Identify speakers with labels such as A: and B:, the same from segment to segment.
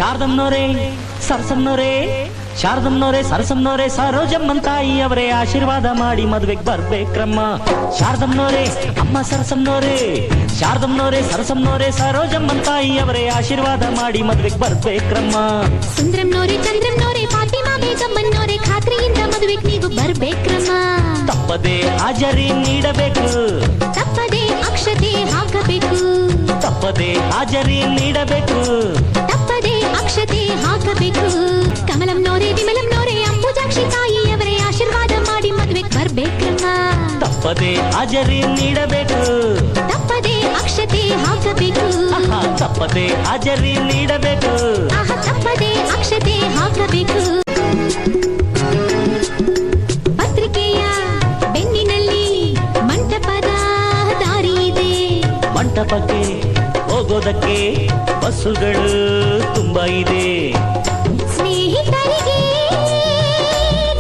A: ಶಾರದಮ್ಮನವರೇ, ಸರಸಮ್ಮನವರೇ, ಶಾರದಮ್ಮನವರೇ, ಸರಸಮ್ಮನವರೇ, ಸರೋಜಮ್ಮನ್ ತಾಯಿ ಅವರೇ ಆಶೀರ್ವಾದ ಮಾಡಿ ಮದುವೆಗೆ ಬರ್ಬೇಕ್ರಮ್ಮ. ಶಾರದಮ್ಮನವರೇ, ಅಮ್ಮ ಸರಸಮ್ಮನವರೇ, ಶಾರದಮ್ಮನವರೇ, ಸರಸಮ್ಮನವರೇ, ಸರೋಜಮ್ಮನ್ ತಾಯಿ ಅವರೇ ಆಶೀರ್ವಾದ ಮಾಡಿ ಮದುವೆಗೆ ಬರ್ಬೇಕ್ರಮ್ಮ.
B: ಸುಂದ್ರಮ್ನವರೇ, ಚಂದ್ರಮ್ನವರೇ, ಫಾತಿಮಾ ಬೇಗಮ್ಮನವರೇ ಖಾತ್ರಿಯಿಂದ ಮದುವೆಗೆ ನೀವು ಬರ್ಬೇಕ್ರಮ್ಮ.
A: ತಪ್ಪದೆ ಹಾಜರಿ ನೀಡಬೇಕು,
B: ತಪ್ಪದೆ ಅಕ್ಷತೆ ಹಾಕಬೇಕು,
A: ತಪ್ಪದೆ ಹಾಜರಿ ನೀಡಬೇಕು,
B: ತಪ್ಪದೆ ಅಕ್ಷತೆ ಹಾಕಬೇಕು. ಕಮಲಮ್ನವರೇ, ವಿಮಲಮ್ನವರೇ, ಅಂಬುಜಾಕ್ಷಿ ತಾಯಿಯವರೇ ಆಶೀರ್ವಾದ ಮಾಡಿ ಮದುವೆಗೆ ಬರ್ಬೇಕ್ರಮ್ಮ.
A: ತಪ್ಪದೆ ಹಾಜರಿ ನೀಡಬೇಕು,
B: ತಪ್ಪದೆ ಅಕ್ಷತೆ ಹಾಕಬೇಕು,
A: ತಪ್ಪದೆ ಹಾಜರಿ ನೀಡಬೇಕು,
B: ತಪ್ಪದೆ ಅಕ್ಷತೆ ಹಾಕಬೇಕು. ಪತ್ರಿಕೆಯ ಬೆನ್ನಿನಲ್ಲಿ ಮಂಟಪದ ದಾರಿ ಇದೆ,
A: ಮಂಟಪಕ್ಕೆ ಹೋಗೋದಕ್ಕೆ ಬಸ್ಸುಗಳು ತುಂಬಾ ಇದೆ.
B: ಸ್ನೇಹಿತರಿಗೆ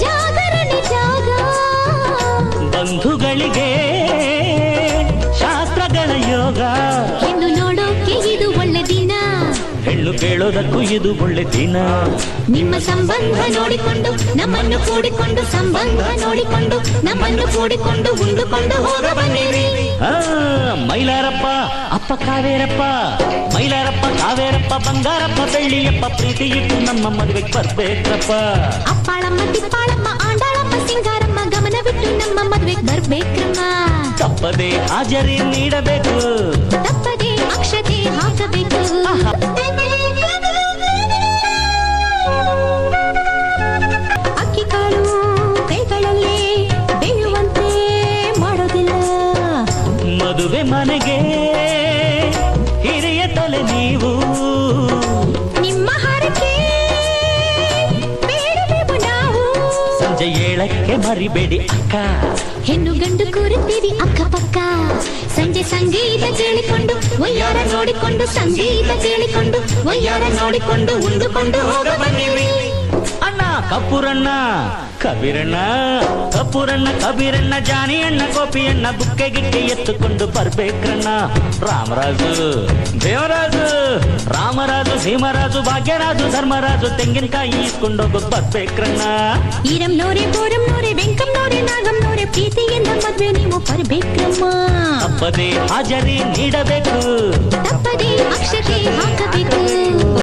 B: ಜಾಗರಣೆ ಜಾಗ,
A: ಬಂಧುಗಳಿಗೆ ಶಾಸ್ತ್ರಗಳ ಯೋಗ.
B: ಹೆಣ್ಣು ನೋಡೋಕೆ ಇದು ಒಳ್ಳೆ ದಿನ,
A: ಹೆಣ್ಣು ಕೇಳೋದಕ್ಕೂ ಇದು ಒಳ್ಳೆ ದಿನ.
B: ನಿಮ್ಮ ಸಂಬಂಧ ನೋಡಿಕೊಂಡು ನಮ್ಮನ್ನು ಕೂಡಿಕೊಂಡು, ಸಂಬಂಧ ನೋಡಿಕೊಂಡು ನಮ್ಮನ್ನು ಕೂಡಿಕೊಂಡು ಉಂಡುಕೊಂಡು ಹೋಗ ಬನ್ನಿರಿ.
A: ಮೈಲಾರಪ್ಪ, ಅಪ್ಪ ಕಾವೇರಪ್ಪ, ಮೈಲಾರಪ್ಪ, ಕಾವೇರಪ್ಪ, ಬಂಗಾರಪ್ಪ, ಬೆಳ್ಳಿಯಪ್ಪ, ಪ್ರೀತಿ ಇಟ್ಟು ನಮ್ಮ ಮದುವೆಗೆ ಬರ್ಬೇಕ್ರಪ್ಪ.
B: ಅಪ್ಪಾಳಮ್ಮ, ತಿಪ್ಪಾಳಮ್ಮ, ಆಂಡಾಳಮ್ಮ, ಸಿಂಗಾರಮ್ಮ ಗಮನವಿಟ್ಟು ನಮ್ಮ ಮದುವೆಗೆ ಬರ್ಬೇಕ್ರಮ್ಮ.
A: ತಪ್ಪದೆ ಹಾಜರಿ ನೀಡಬೇಕು,
B: ತಪ್ಪದೆ ಅಕ್ಷತೆ ಹಾಕಬೇಕು. ಅಕ್ಕಿ ಕಾಳು ಕೈಗಳಲ್ಲೇ ಬೇಯುವಂತೆ ಮಾಡೋದಿಲ್ಲ,
A: ಮದುವೆ ಮನೆಗೆ ಹಿರಿಯ ತಲೆ ನೀವು.
B: ನಿಮ್ಮ ಹರಕೆ ಬೇಡವೆವು ನಾವು.
A: ಸಂಜೆ 7ಕ್ಕೆ ಮರಿಬೇಡಿ ಅಕ್ಕ,
B: ಹೆಣ್ಣು ಗಂಡು ಕೂರುತ್ತೀರಿ ಅಕ್ಕಪಕ್ಕ. ಸಂಜೆ ಸಂಗೀತ ಕೇಳಿಕೊಂಡು ಒಯ್ಯಾರ ನೋಡಿಕೊಂಡು, ಸಂಗೀತ ಕೇಳಿಕೊಂಡು ಒಯ್ಯಾರ ನೋಡಿಕೊಂಡು ಉಂಡುಕೊಂಡು ಹೋಗ ಬನ್ನಿರಿ.
A: ಅಣ್ಣ ಕಪೂರಣ್ಣ, ಕಬೀರಣ್ಣ, ಕಪೂರಣ್ಣ, ಕಬೀರಣ್ಣ, ಜಾನಿ ಅಣ್ಣ, ಗೋಪಿಯಣ್ಣ, ಬುಕ್ಕೆ ಗಿಕ್ಕೆ ಎತ್ತುಕೊಂಡು ಬರ್ಬೇಕ್ರಣ್ಣ. ರಾಮರಾಜು, ದೇವರಾಜು, ರಾಮರಾಜು, ಭೀಮರಾಜು, ಭಾಗ್ಯರಾಜು, ಧರ್ಮರಾಜು, ತೆಂಗಿನಕಾಯಿ ಇಸ್ಕೊಂಡೋಗ ಬರ್ಬೇಕ್ರಣ್ಣ.
B: ಈರಮ್ನೋರೆ, ಬೋರಮ್ನೋರೆ, ವೆಂಕಮ್ನೋರೆ, ನಾಗಮ್ನೋರೆ, ಪ್ರೀತಿಯಿಂದ ಮದ್ವೆ ನೀವು ಬರ್ಬೇಕ್ರಮ್ಮ.
A: ತಪ್ಪದೆ ಹಾಜರಿ ನೀಡಬೇಕು,
B: ತಪ್ಪದೆ ಅಕ್ಷತೆ ಹಾಕಬೇಕು.